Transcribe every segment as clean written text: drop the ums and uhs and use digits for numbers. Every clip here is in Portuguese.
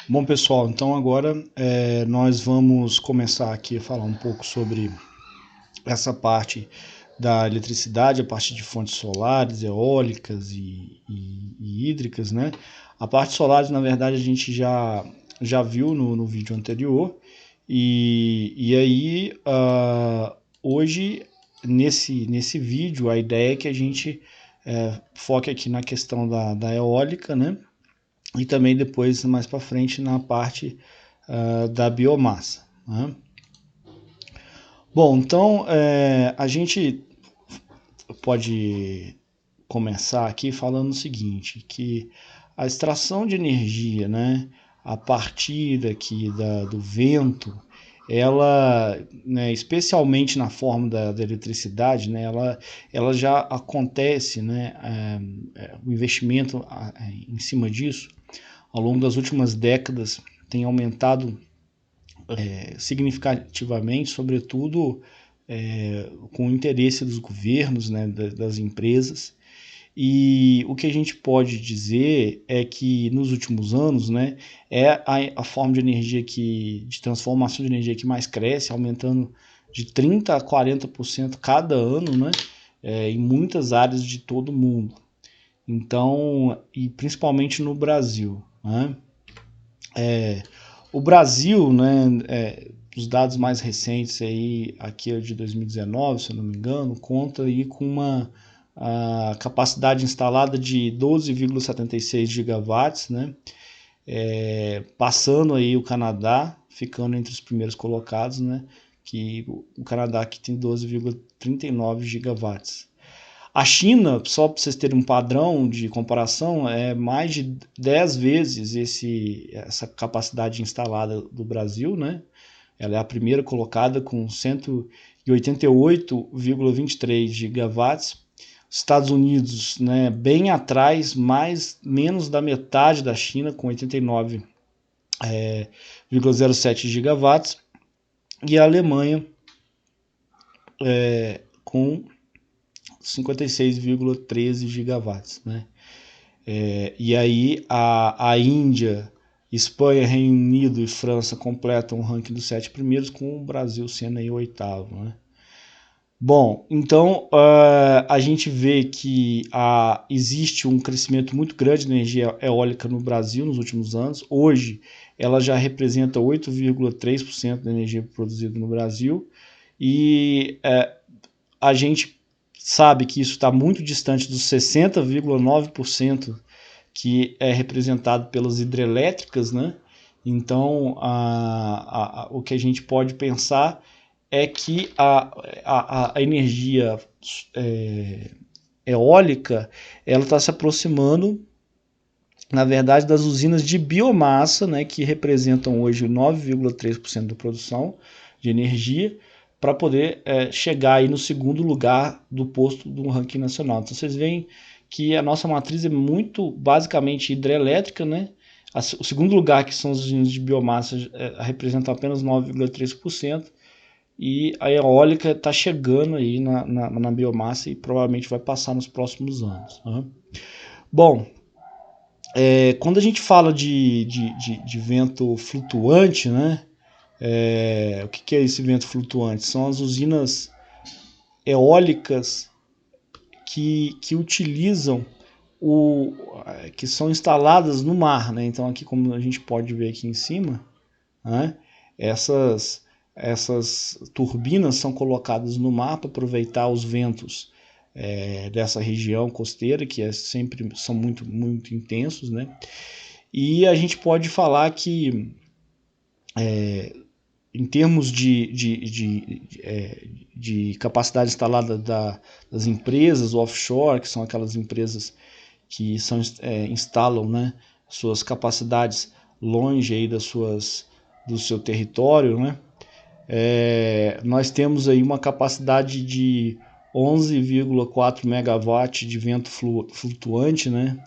Bom, pessoal, então agora nós vamos começar aqui a falar um pouco sobre essa parte da eletricidade, a parte de fontes solares, eólicas e hídricas, né? A parte solares, na verdade, a gente já viu no vídeo anterior, e aí hoje, nesse vídeo, a ideia é que a gente foque aqui na questão da eólica, né? E também depois, mais para frente, na parte da biomassa. Né? Bom, então a gente pode começar aqui falando o seguinte, que a extração de energia, né, a partir aqui do vento, ela, né, especialmente na forma da eletricidade, né, ela já acontece, né, o investimento em cima disso ao longo das últimas décadas tem aumentado significativamente, sobretudo com o interesse dos governos, né, das empresas. E o que a gente pode dizer é que nos últimos anos, né, é a forma de energia de transformação de energia que mais cresce, aumentando de 30% a 40% cada ano, né, em muitas áreas de todo o mundo. Então, e principalmente no Brasil, né? O Brasil, né, os dados mais recentes aí, aqui é de 2019, se eu não me engano, conta aí com uma capacidade instalada de 12,76 gigawatts, né, passando aí o Canadá, ficando entre os primeiros colocados, né, que o Canadá aqui tem 12,39 gigawatts. A China, só para vocês terem um padrão de comparação, é mais de 10 vezes essa capacidade instalada do Brasil, né? Ela é a primeira colocada com 188,23 gigawatts. Estados Unidos, né, bem atrás, menos da metade da China, com 89,07 gigawatts. E a Alemanha com 56,13 gigawatts, né? E aí a Índia, Espanha, Reino Unido e França completam o ranking dos 7 primeiros, com o Brasil sendo aí o oitavo, né? Bom, então a gente vê que existe um crescimento muito grande da energia eólica no Brasil nos últimos anos. Hoje ela já representa 8,3% da energia produzida no Brasil, e a gente sabe que isso está muito distante dos 60,9% que é representado pelas hidrelétricas, né? Então, o que a gente pode pensar é que a energia eólica ela está se aproximando, na verdade, das usinas de biomassa, né, que representam hoje 9,3% da produção de energia, para poder chegar aí no segundo lugar do posto do ranking nacional. Então vocês veem que a nossa matriz é muito basicamente hidrelétrica, né? O segundo lugar, que são as usinas de biomassa, representa apenas 9,3%, e a eólica está chegando aí na biomassa e provavelmente vai passar nos próximos anos. Né? Bom, quando a gente fala de vento flutuante, né? O que é esse vento flutuante? São as usinas eólicas que utilizam que são instaladas no mar, né? Então aqui, como a gente pode ver aqui em cima, né? Essas turbinas são colocadas no mar para aproveitar os ventos dessa região costeira, que sempre são muito, muito intensos, né? E a gente pode falar que em termos de capacidade instalada das empresas offshore, que são aquelas empresas que instalam, né, suas capacidades longe aí do seu território, né? Nós temos aí uma capacidade de 11,4 megawatts de vento flutuante, né?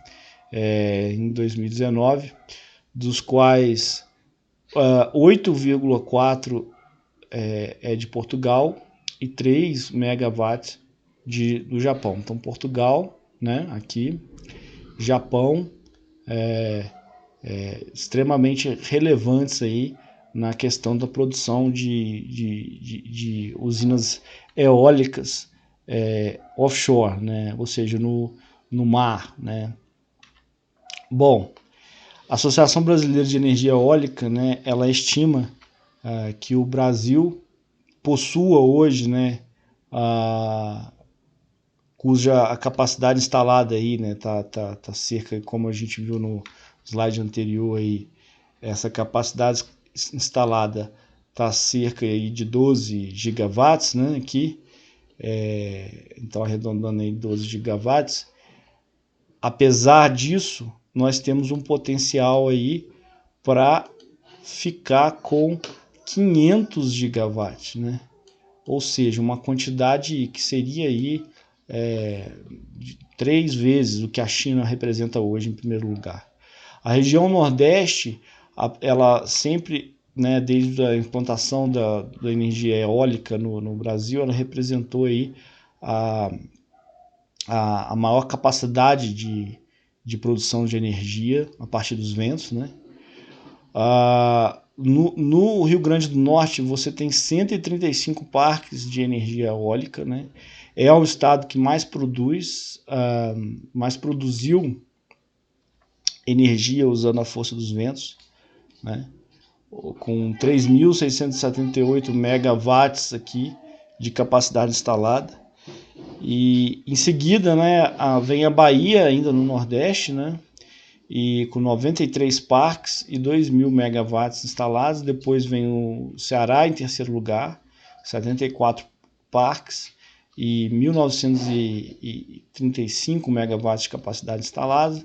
Em 2019, dos quais 8,4 é de Portugal e 3 megawatts do Japão. Então Portugal, né, aqui, Japão, extremamente relevantes aí na questão da produção de usinas eólicas offshore, né? Ou seja, no mar, né? Bom, a Associação Brasileira de Energia Eólica, né, ela estima que o Brasil possua hoje, né, cuja a capacidade instalada aí, né, tá cerca, como a gente viu no slide anterior aí, essa capacidade instalada está cerca aí de 12 gigawatts, né, aqui, então arredondando aí 12 gigawatts. Apesar disso, nós temos um potencial aí para ficar com 500 gigawatts, né? Ou seja, uma quantidade que seria aí 3 vezes o que a China representa hoje em primeiro lugar. A região Nordeste, ela sempre, né, desde a implantação da energia eólica no Brasil, ela representou aí a maior capacidade de produção de energia a partir dos ventos, né? No Rio Grande do Norte você tem 135 parques de energia eólica, né? É o estado que mais produziu energia usando a força dos ventos, né? Com 3.678 megawatts aqui de capacidade instalada. E em seguida, né, vem a Bahia, ainda no Nordeste, né, e com 93 parques e 2.000 megawatts instalados. Depois vem o Ceará em terceiro lugar, 74 parques e 1.935 megawatts de capacidade instalada.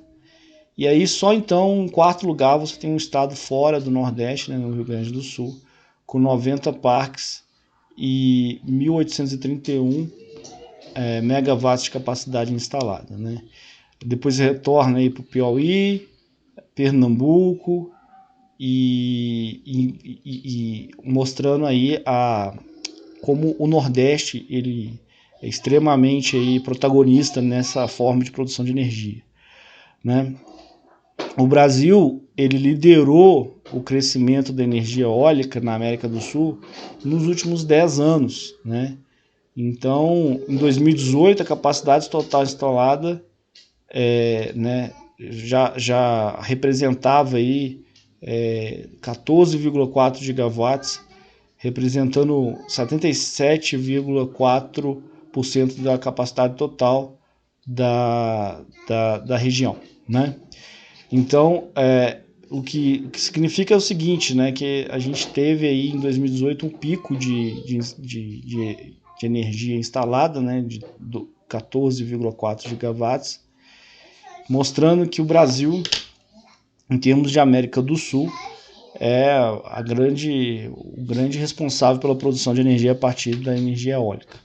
E aí só então em quarto lugar você tem um estado fora do Nordeste, né, no Rio Grande do Sul, com 90 parques e 1.831 megawatts de capacidade instalada, né? Depois retorna aí para o Piauí, Pernambuco e mostrando aí como o Nordeste ele é extremamente aí protagonista nessa forma de produção de energia, né? O Brasil ele liderou o crescimento da energia eólica na América do Sul nos últimos 10 anos, né? Então, em 2018, a capacidade total instalada né, já representava aí 14,4 gigawatts, representando 77,4% da capacidade total da região, né? Então, o que significa é o seguinte, né, que a gente teve aí em 2018 um pico de energia instalada, né, de 14,4 gigawatts, mostrando que o Brasil, em termos de América do Sul, é o grande responsável pela produção de energia a partir da energia eólica.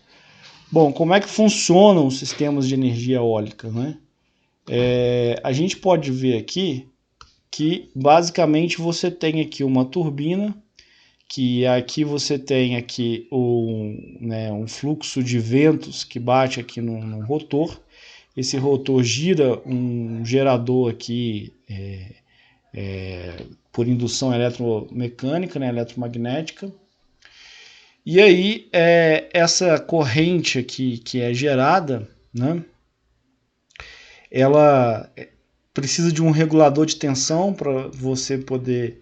Bom, como é que funcionam os sistemas de energia eólica, né? A gente pode ver aqui que basicamente você tem aqui uma turbina, que aqui você tem aqui um fluxo de ventos que bate aqui no rotor. Esse rotor gira um gerador aqui por indução eletromecânica, né, eletromagnética. E aí essa corrente aqui que é gerada, né, ela precisa de um regulador de tensão para você poder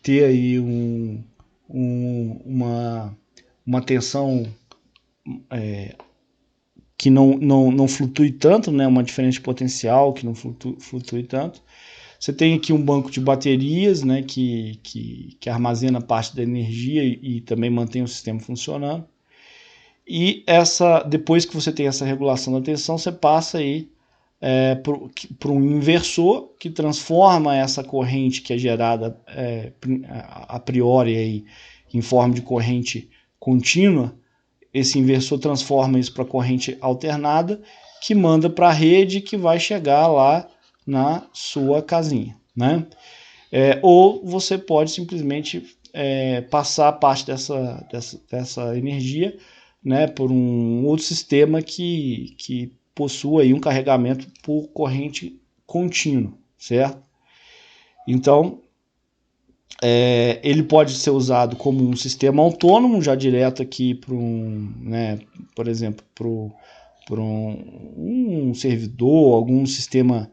ter aí uma tensão que não flutue tanto, né? Uma diferença de potencial que não flutue tanto. Você tem aqui um banco de baterias, né? que armazena parte da energia e também mantém o sistema funcionando. E depois que você tem essa regulação da tensão, você passa aí para um inversor que transforma essa corrente que é gerada a priori aí, em forma de corrente contínua. Esse inversor transforma isso para corrente alternada, que manda para a rede, que vai chegar lá na sua casinha, né? Ou você pode simplesmente passar parte dessa energia, né, por um outro sistema que possua aí um carregamento por corrente contínua, certo? Então, ele pode ser usado como um sistema autônomo, já direto aqui para por exemplo, para um servidor, algum sistema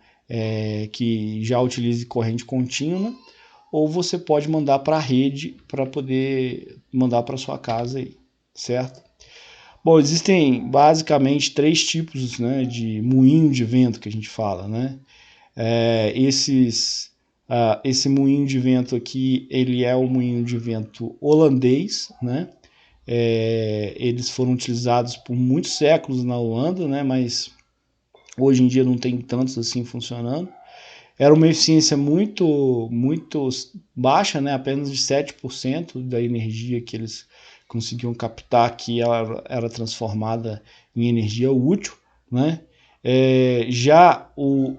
que já utilize corrente contínua, ou você pode mandar para a rede para poder mandar para sua casa aí, certo? Bom, existem basicamente 3 tipos, né, de moinho de vento que a gente fala, né? Esse moinho de vento aqui, ele é o moinho de vento holandês, né? Eles foram utilizados por muitos séculos na Holanda, né? Mas hoje em dia não tem tantos assim funcionando. Era uma eficiência muito baixa, né? Apenas de 7% da energia que eles conseguiam captar, que ela era transformada em energia útil, né?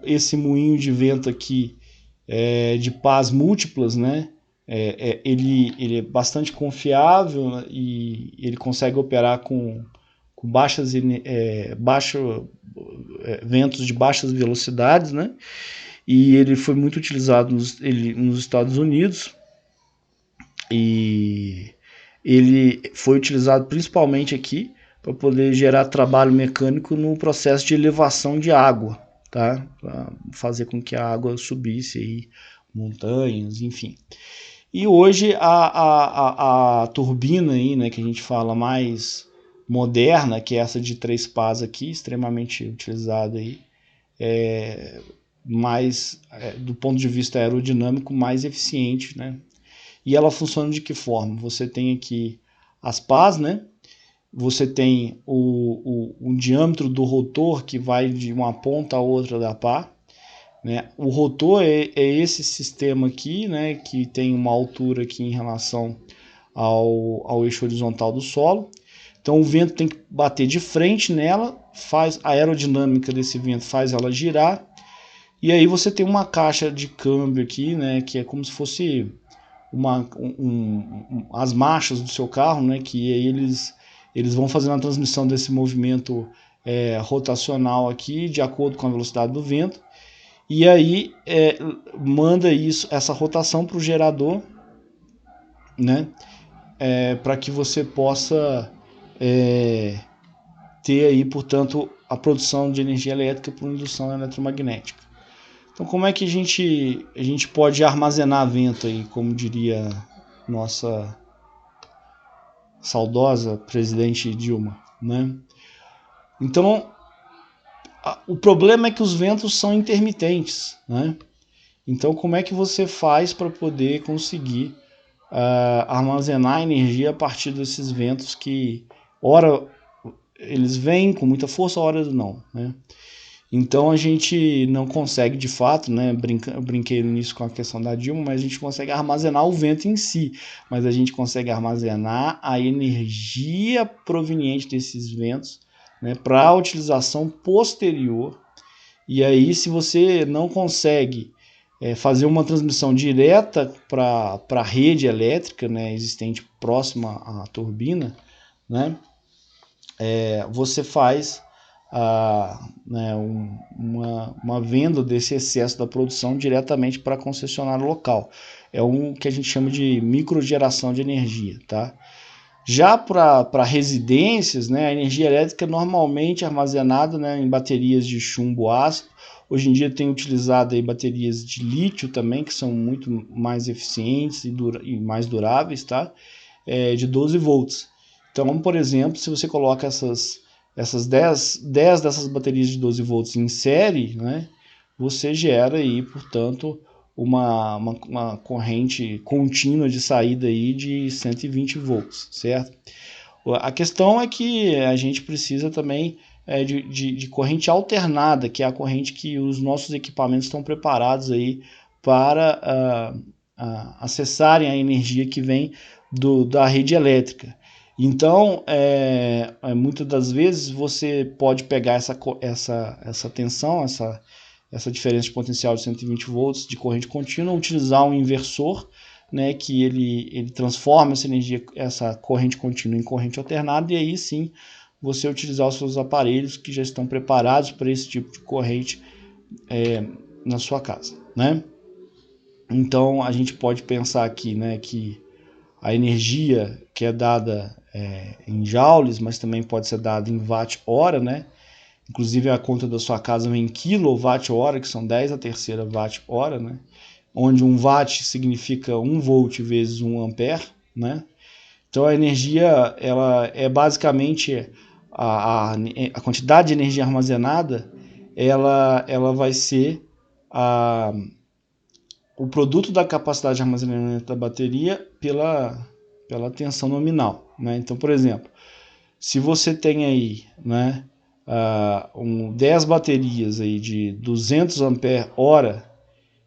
Esse moinho de vento aqui, de pás múltiplas, né? Ele é bastante confiável, né? E ele consegue operar com ventos de baixas velocidades, né? E ele foi muito utilizado nos Estados Unidos, e ele foi utilizado principalmente aqui para poder gerar trabalho mecânico no processo de elevação de água, tá? Para fazer com que a água subisse aí, montanhas, enfim. E hoje a turbina aí, né, que a gente fala mais moderna, que é essa de 3 pás aqui, extremamente utilizada aí, do ponto de vista aerodinâmico, mais eficiente, né? E ela funciona de que forma? Você tem aqui as pás, né? Você tem o diâmetro do rotor, que vai de uma ponta a outra da pá, né? O rotor é esse sistema aqui, né, que tem uma altura aqui em relação ao eixo horizontal do solo. Então o vento tem que bater de frente nela, faz a aerodinâmica desse vento, faz ela girar. E aí você tem uma caixa de câmbio aqui, né, que é como se fosse as marchas do seu carro, né, que aí eles vão fazendo a transmissão desse movimento rotacional aqui, de acordo com a velocidade do vento. E aí manda essa rotação para o gerador, né, para que você possa ter aí, portanto, a produção de energia elétrica por indução eletromagnética. Então, como é que a gente pode armazenar vento aí, como diria nossa saudosa presidente Dilma, né? Então, o problema é que os ventos são intermitentes, né? Então, como é que você faz para poder conseguir armazenar energia a partir desses ventos que, ora, eles vêm com muita força, ora não, né? Então a gente não consegue de fato, né? Brinquei nisso com a questão da Dilma, mas a gente consegue armazenar o vento em si, mas a gente consegue armazenar a energia proveniente desses ventos, né, para a utilização posterior. E aí, se você não consegue fazer uma transmissão direta para a rede elétrica, né, existente próxima à turbina, né, você faz uma venda desse excesso da produção diretamente para a concessionária local. É um que a gente chama de microgeração de energia, tá? Já para residências, né, a energia elétrica é normalmente armazenada, né, em baterias de chumbo ácido. Hoje em dia tem utilizado aí baterias de lítio também, que são muito mais eficientes e mais duráveis, tá? De 12 volts. Então, por exemplo, se você coloca essas 10 dessas baterias de 12 volts em série, né, você gera aí, portanto, uma corrente contínua de saída aí de 120 volts, certo? A questão é que a gente precisa também de corrente alternada, que é a corrente que os nossos equipamentos estão preparados aí para acessarem a energia que vem da rede elétrica. Então, muitas das vezes você pode pegar essa tensão, essa diferença de potencial de 120 volts de corrente contínua, utilizar um inversor, né, que ele transforma essa corrente contínua em corrente alternada, e aí sim você utilizar os seus aparelhos que já estão preparados para esse tipo de corrente na sua casa, né? Então a gente pode pensar aqui, né, que a energia que é dada em joules, mas também pode ser dada em watt-hora, né? Inclusive a conta da sua casa vem em quilowatt-hora, que são 10 a terceira watt-hora, né? Onde 1 watt significa 1 volt vezes 1 ampere, né? Então a energia, ela é basicamente a quantidade de energia armazenada, ela vai ser o produto da capacidade de armazenamento da bateria pela tensão nominal, né? Então, por exemplo, se você tem aí, né, 10 baterias aí de 200 ampere-hora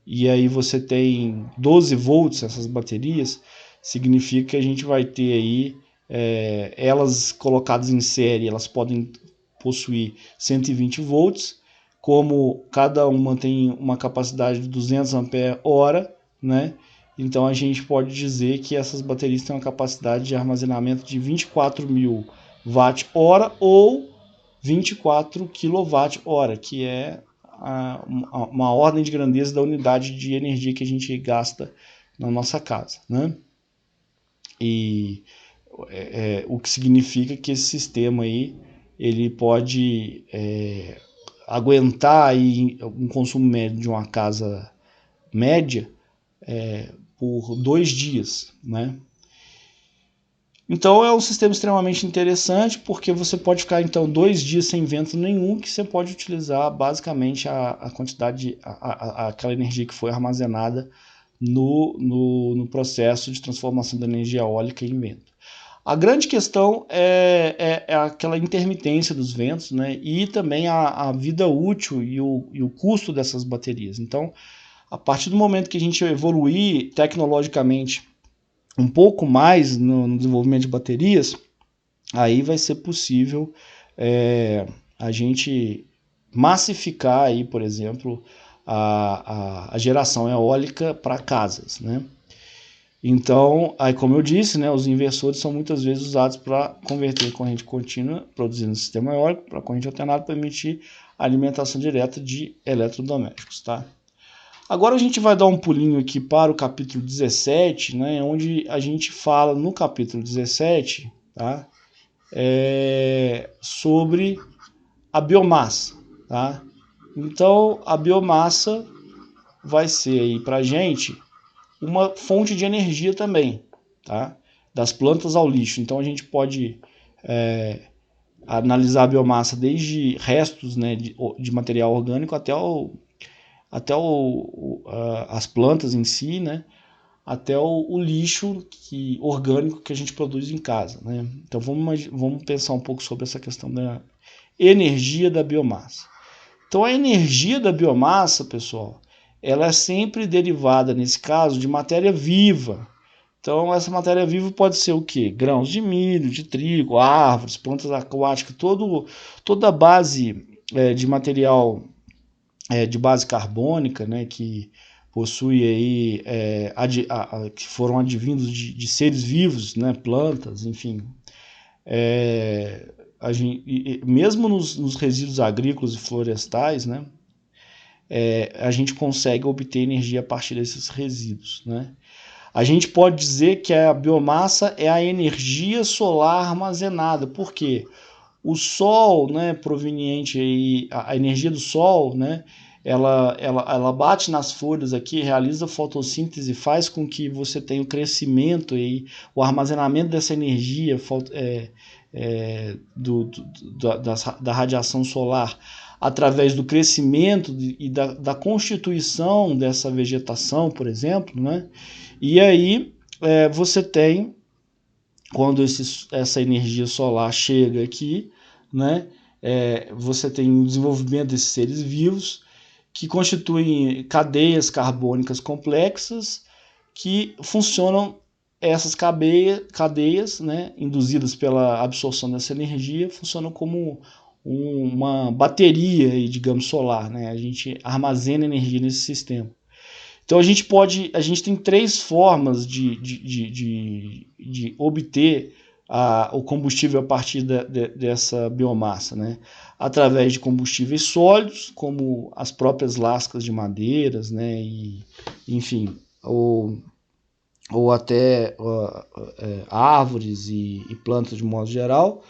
e aí você tem 12 volts essas baterias, significa que a gente vai ter aí, elas colocadas em série, elas podem possuir 120 volts, como cada uma tem uma capacidade de 200 ampere-hora, né? Então a gente pode dizer que essas baterias têm uma capacidade de armazenamento de 24.000 watt-hora ou 24 kWh, que é uma ordem de grandeza da unidade de energia que a gente gasta na nossa casa, né? E o que significa que esse sistema aí ele pode aguentar aí um consumo médio de uma casa média por 2 dias, né? Então é um sistema extremamente interessante, porque você pode ficar então 2 dias sem vento nenhum, que você pode utilizar basicamente a quantidade, aquela energia que foi armazenada no processo de transformação da energia eólica em vento. A grande questão é aquela intermitência dos ventos, né? E também a vida útil e o custo dessas baterias. Então, a partir do momento que a gente evoluir tecnologicamente um pouco mais no desenvolvimento de baterias, aí vai ser possível a gente massificar aí, por exemplo, a geração eólica para casas, né? Então, aí como eu disse, né, os inversores são muitas vezes usados para converter corrente contínua produzida no sistema eólico para corrente alternada para permitir a alimentação direta de eletrodomésticos, tá? Agora a gente vai dar um pulinho aqui para o capítulo 17, né, onde a gente fala no capítulo 17, tá, sobre a biomassa, tá? Então a biomassa vai ser aí para a gente uma fonte de energia também, tá? Das plantas ao lixo. Então a gente pode analisar a biomassa desde restos, né, de material orgânico até as plantas em si, né? Até o lixo orgânico que a gente produz em casa, né? Então vamos pensar um pouco sobre essa questão da energia da biomassa. Então a energia da biomassa, pessoal, ela é sempre derivada, nesse caso, de matéria viva. Então essa matéria viva pode ser o quê? Grãos de milho, de trigo, árvores, plantas aquáticas, toda a base de material de base carbônica, né, que possui aí, que foram advindos de seres vivos, né, plantas, enfim. Mesmo nos resíduos agrícolas e florestais, né, a gente consegue obter energia a partir desses resíduos, né? A gente pode dizer que a biomassa é a energia solar armazenada. Por quê? O sol, né, proveniente aí, a energia do sol, né, ela bate nas folhas aqui, realiza fotossíntese, faz com que você tenha o crescimento e o armazenamento dessa energia da radiação solar através do crescimento e da constituição dessa vegetação, por exemplo, né? E aí você tem, quando essa energia solar chega aqui, né, você tem o desenvolvimento desses seres vivos que constituem cadeias carbônicas complexas que funcionam, essas cadeias, né, induzidas pela absorção dessa energia, funcionam como uma bateria, digamos, solar, né? A gente armazena energia nesse sistema. Então a gente tem 3 formas de obter o combustível a partir dessa biomassa, né? Através de combustíveis sólidos, como as próprias lascas de madeiras, né? E, enfim, ou até árvores e plantas de modo geral.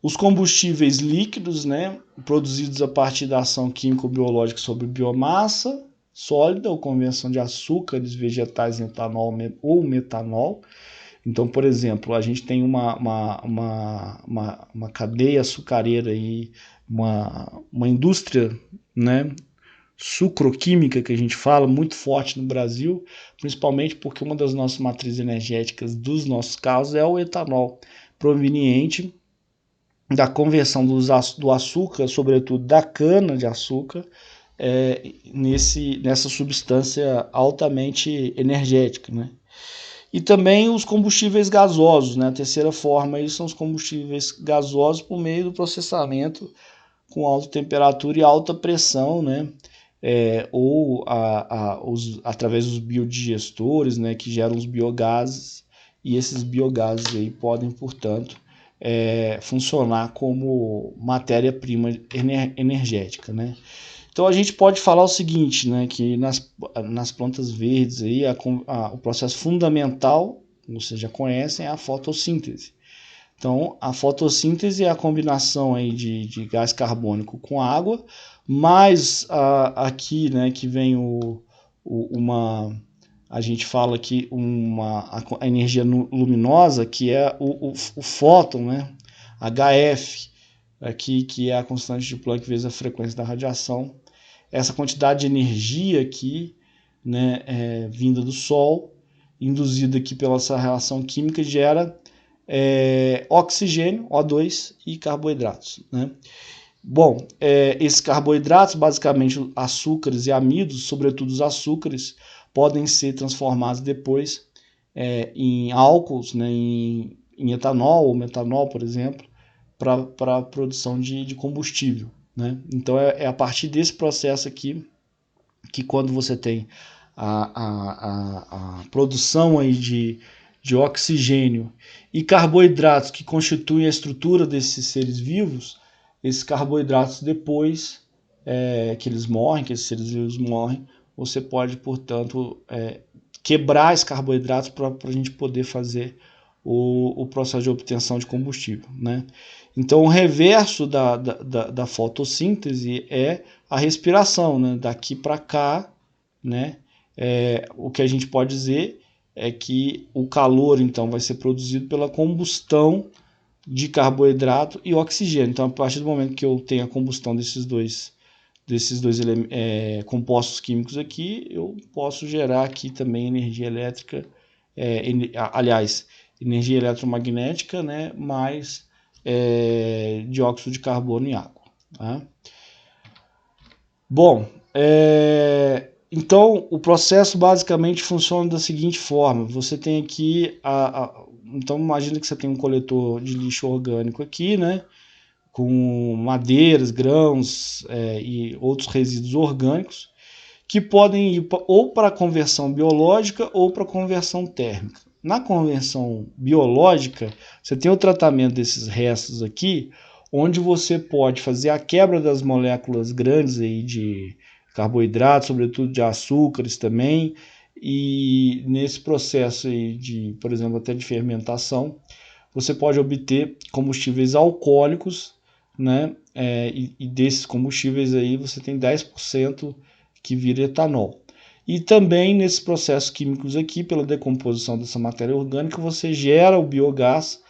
Os combustíveis líquidos, né, produzidos a partir da ação químico-biológica sobre biomassa sólida ou conversão de açúcares vegetais em etanol ou metanol. Então, por exemplo, a gente tem uma cadeia açucareira e uma indústria, né, sucroquímica que a gente fala, muito forte no Brasil, principalmente porque uma das nossas matrizes energéticas dos nossos carros é o etanol, proveniente da conversão do açúcar, sobretudo da cana de açúcar, nessa substância altamente energética, né? E também os combustíveis gasosos, né? A terceira forma aí são os combustíveis gasosos por meio do processamento com alta temperatura e alta pressão, né? Ou através dos biodigestores, né? Que geram os biogases, e esses biogases aí podem, portanto, funcionar como matéria-prima energética, né? Então a gente pode falar o seguinte, né, que nas plantas verdes aí, o processo fundamental, vocês já conhecem, é a fotossíntese. Então a fotossíntese é a combinação aí de gás carbônico com água, mais aqui, né, que vem a gente fala aqui a energia luminosa, que é o fóton, né, HF, aqui, que é a constante de Planck vezes a frequência da radiação. Essa quantidade de energia aqui, né, vinda do Sol, induzida aqui pela essa relação química, gera oxigênio, O2 e carboidratos, né? Bom, esses carboidratos, basicamente açúcares e amidos, sobretudo os açúcares, podem ser transformados depois em álcools, né, em etanol ou metanol, por exemplo, para a produção de combustível, né? Então é a partir desse processo aqui que, quando você tem a produção aí de oxigênio e carboidratos que constituem a estrutura desses seres vivos, esses carboidratos depois que eles morrem, que esses seres vivos morrem, você pode, portanto, quebrar esses carboidratos para a gente poder fazer o processo de obtenção de combustível, né? Então, o reverso da fotossíntese é a respiração, né? Daqui para cá, né? O que a gente pode dizer é que o calor, então, vai ser produzido pela combustão de carboidrato e oxigênio. Então, a partir do momento que eu tenho a combustão desses dois compostos químicos aqui, eu posso gerar aqui também energia elétrica, energia eletromagnética, né, mais dióxido de carbono e água. Tá? Bom, então o processo basicamente funciona da seguinte forma: você tem aqui, então imagina que você tem um coletor de lixo orgânico aqui, né, com madeiras, grãos e outros resíduos orgânicos, que podem ir ou para a conversão biológica ou para a conversão térmica. Na conversão biológica, você tem o tratamento desses restos aqui, onde você pode fazer a quebra das moléculas grandes aí de carboidratos, sobretudo de açúcares também, e nesse processo aí de, por exemplo, até de fermentação, você pode obter combustíveis alcoólicos, né? E desses combustíveis aí você tem 10% que vira etanol. E também nesses processos químicos aqui, pela decomposição dessa matéria orgânica, você gera o biogás,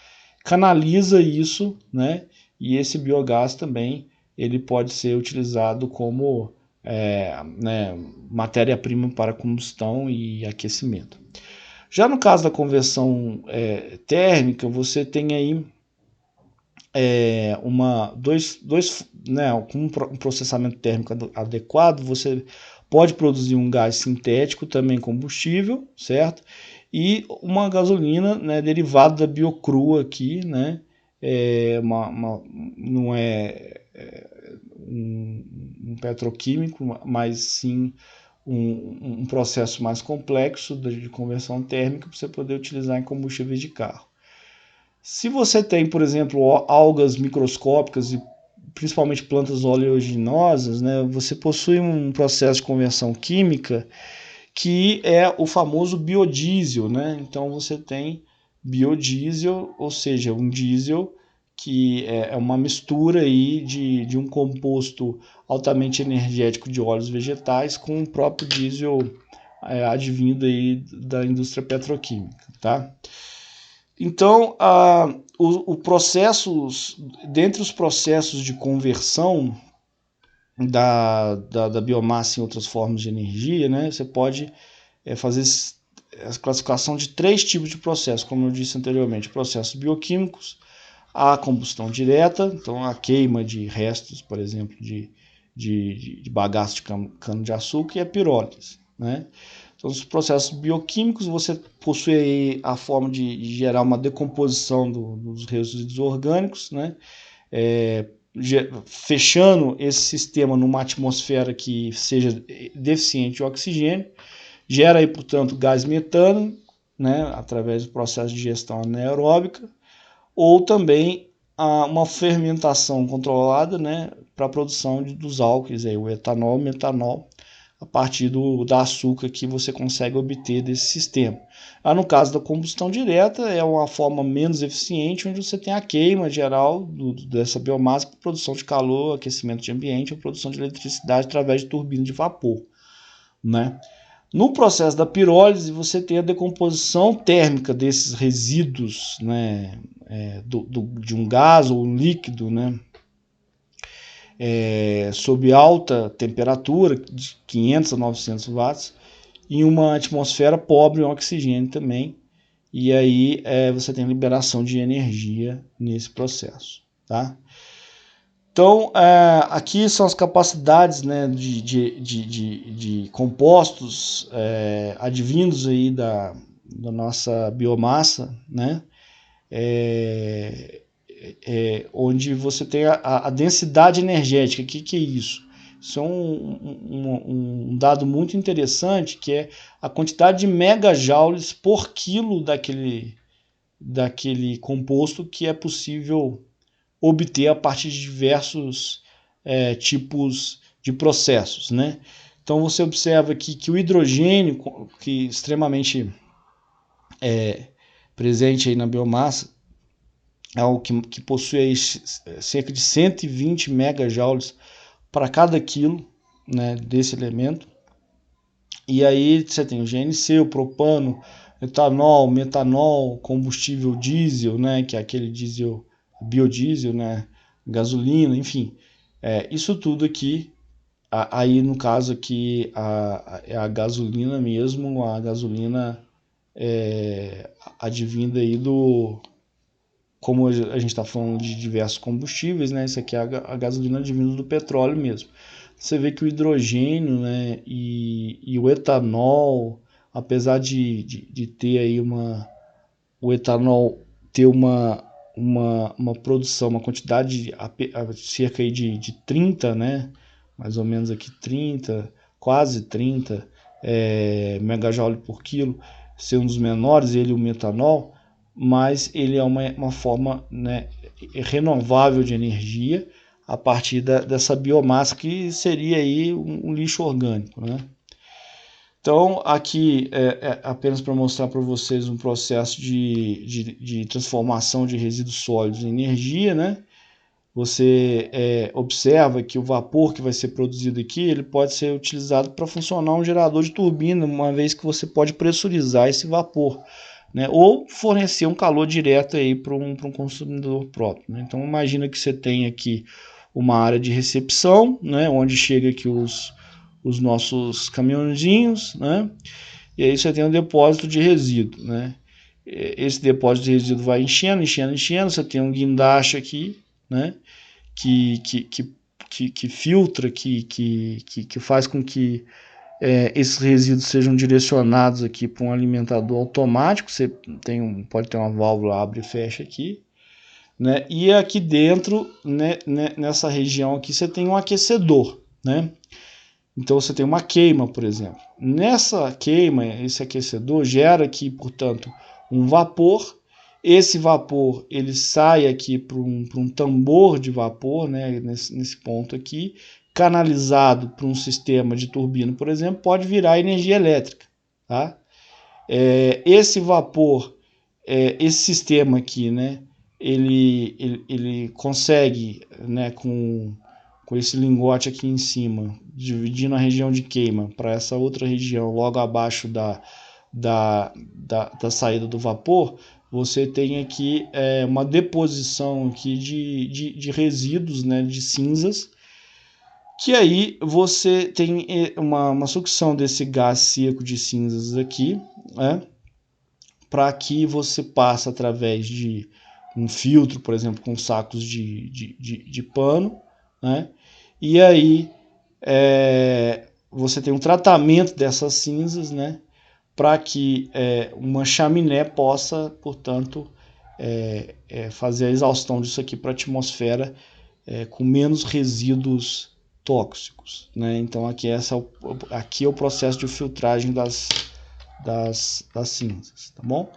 canaliza isso, né? E esse biogás também ele pode ser utilizado como matéria-prima para combustão e aquecimento. Já no caso da conversão térmica, você tem aí com um processamento térmico adequado, você pode produzir um gás sintético, também combustível, certo? E uma gasolina, né, derivada da biocrua aqui, né? Não é um petroquímico, mas sim um processo mais complexo de conversão térmica para você poder utilizar em combustíveis de carro. Se você tem, por exemplo, algas microscópicas e principalmente plantas oleaginosas, né, você possui um processo de conversão química que é o famoso biodiesel, né? Então você tem biodiesel, ou seja, um diesel que é uma mistura aí de um composto altamente energético de óleos vegetais com o próprio diesel advindo aí da indústria petroquímica, tá? Então, dentre os processos de conversão da biomassa em outras formas de energia, né, você pode fazer a classificação de 3 tipos de processos, como eu disse anteriormente: processos bioquímicos, a combustão direta, então a queima de restos, por exemplo, de bagaço de cana-de-açúcar, e a pirólise, né? Então, os processos bioquímicos, você possui aí a forma de gerar uma decomposição dos resíduos orgânicos, né? Fechando esse sistema numa atmosfera que seja deficiente de oxigênio, gera aí, portanto, gás metano, né? Através do processo de digestão anaeróbica, ou também uma fermentação controlada, né? Para a produção dos álcools, aí, o etanol, o metanol, a partir da açúcar que você consegue obter desse sistema. No caso da combustão direta, é uma forma menos eficiente, onde você tem a queima geral dessa biomassa para produção de calor, aquecimento de ambiente ou produção de eletricidade através de turbina de vapor, né? No processo da pirólise, você tem a decomposição térmica desses resíduos, né, de um gás ou um líquido, né, sob alta temperatura, de 500 a 900 watts, em uma atmosfera pobre em oxigênio também. E aí você tem liberação de energia nesse processo, tá? Então, aqui são as capacidades, né, de compostos advindos aí da nossa biomassa, né, onde você tem a densidade energética. O que é isso? Isso é um dado muito interessante, que é a quantidade de megajoules por quilo daquele composto que é possível obter a partir de diversos tipos de processos, né? Então você observa que o hidrogênio, que é extremamente presente aí na biomassa, é algo que possui aí cerca de 120 megajoules para cada quilo, né, desse elemento. E aí você tem o GNC, o propano, etanol, metanol, combustível diesel, né, que é aquele diesel biodiesel, né, gasolina, enfim, isso tudo aqui, aí no caso aqui é a gasolina mesmo, a gasolina advinda aí como a gente está falando de diversos combustíveis, né, isso aqui é a gasolina advinda do petróleo mesmo. Você vê que o hidrogênio, né, e o etanol, apesar de ter aí o etanol ter uma produção, uma quantidade cerca aí de 30, né, mais ou menos aqui 30, quase 30 megajoule por quilo, ser um dos menores, ele o metanol, mas ele é uma forma, né, renovável de energia a partir dessa biomassa que seria aí um lixo orgânico, né? Então, aqui apenas para mostrar para vocês um processo de transformação de resíduos sólidos em energia, né? Você observa que o vapor que vai ser produzido aqui, ele pode ser utilizado para funcionar um gerador de turbina, uma vez que você pode pressurizar esse vapor, né? Ou fornecer um calor direto aí para um consumidor próprio, né? Então, imagina que você tem aqui uma área de recepção, né, onde chega aqui os nossos caminhãozinhos, né? E aí você tem um depósito de resíduo, né? Esse depósito de resíduo vai enchendo, você tem um guindaste aqui, né? Que filtra, que faz com que esses resíduos sejam direcionados aqui para um alimentador automático. Você pode ter uma válvula abre e fecha aqui, né? E aqui dentro, né, nessa região aqui, você tem um aquecedor, né? Então você tem uma queima, por exemplo. Nessa queima, esse aquecedor gera aqui, portanto, um vapor. Esse vapor ele sai aqui para um tambor de vapor, né, nesse ponto aqui, canalizado para um sistema de turbina, por exemplo, pode virar energia elétrica. Tá? Esse vapor, esse sistema aqui, né, ele consegue, né, com esse lingote aqui em cima, dividindo a região de queima para essa outra região logo abaixo da saída do vapor, você tem aqui uma deposição aqui de resíduos, né, de cinzas, que aí você tem uma sucção desse gás seco de cinzas aqui, né, para que você passe através de um filtro, por exemplo, com sacos de pano, né, e aí você tem um tratamento dessas cinzas, né, para que uma chaminé possa, portanto, fazer a exaustão disso aqui para a atmosfera com menos resíduos tóxicos, né? Então aqui é o processo de filtragem das cinzas, tá bom?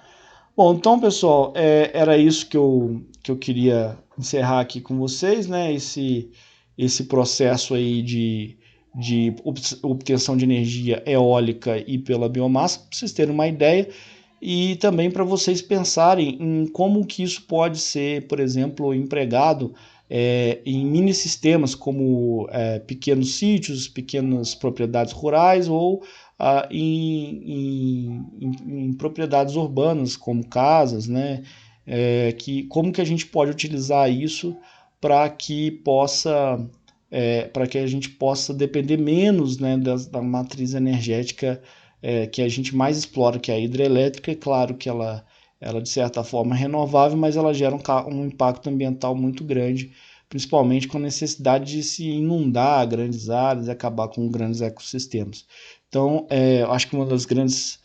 Bom, então pessoal, era isso que eu queria encerrar aqui com vocês, né? Esse processo aí de obtenção de energia eólica e pela biomassa, para vocês terem uma ideia, e também para vocês pensarem em como que isso pode ser, por exemplo, empregado em mini sistemas como pequenos sítios, pequenas propriedades rurais ou em propriedades urbanas como casas, né? Como que a gente pode utilizar isso para que a gente possa depender menos, né, da matriz energética que a gente mais explora, que é a hidrelétrica. É claro que ela de certa forma é renovável, mas ela gera um impacto ambiental muito grande, principalmente com a necessidade de se inundar grandes áreas e acabar com grandes ecossistemas. Então, acho que uma das grandes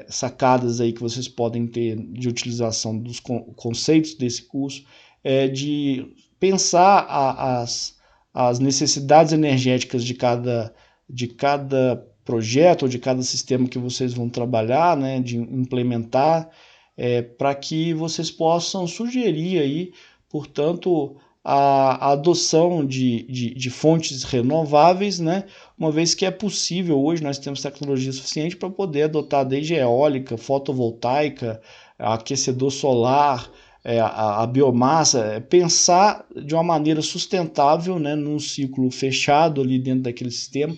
sacadas aí que vocês podem ter de utilização dos conceitos desse curso é de pensar as necessidades energéticas de cada projeto ou de cada sistema que vocês vão trabalhar, né, de implementar, para que vocês possam sugerir aí, portanto, a adoção de fontes renováveis, né, uma vez que é possível. Hoje nós temos tecnologia suficiente para poder adotar desde eólica, fotovoltaica, aquecedor solar, a biomassa, pensar de uma maneira sustentável, né, num ciclo fechado ali dentro daquele sistema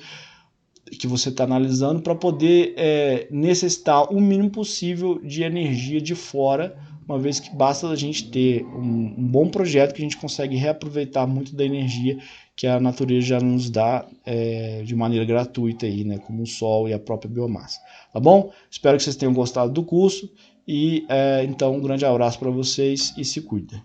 que você está analisando, para poder necessitar o mínimo possível de energia de fora, uma vez que basta a gente ter um bom projeto que a gente consegue reaproveitar muito da energia que a natureza já nos dá de maneira gratuita aí, né, como o sol e a própria biomassa. Tá bom? Espero que vocês tenham gostado do curso e então um grande abraço para vocês e se cuidem.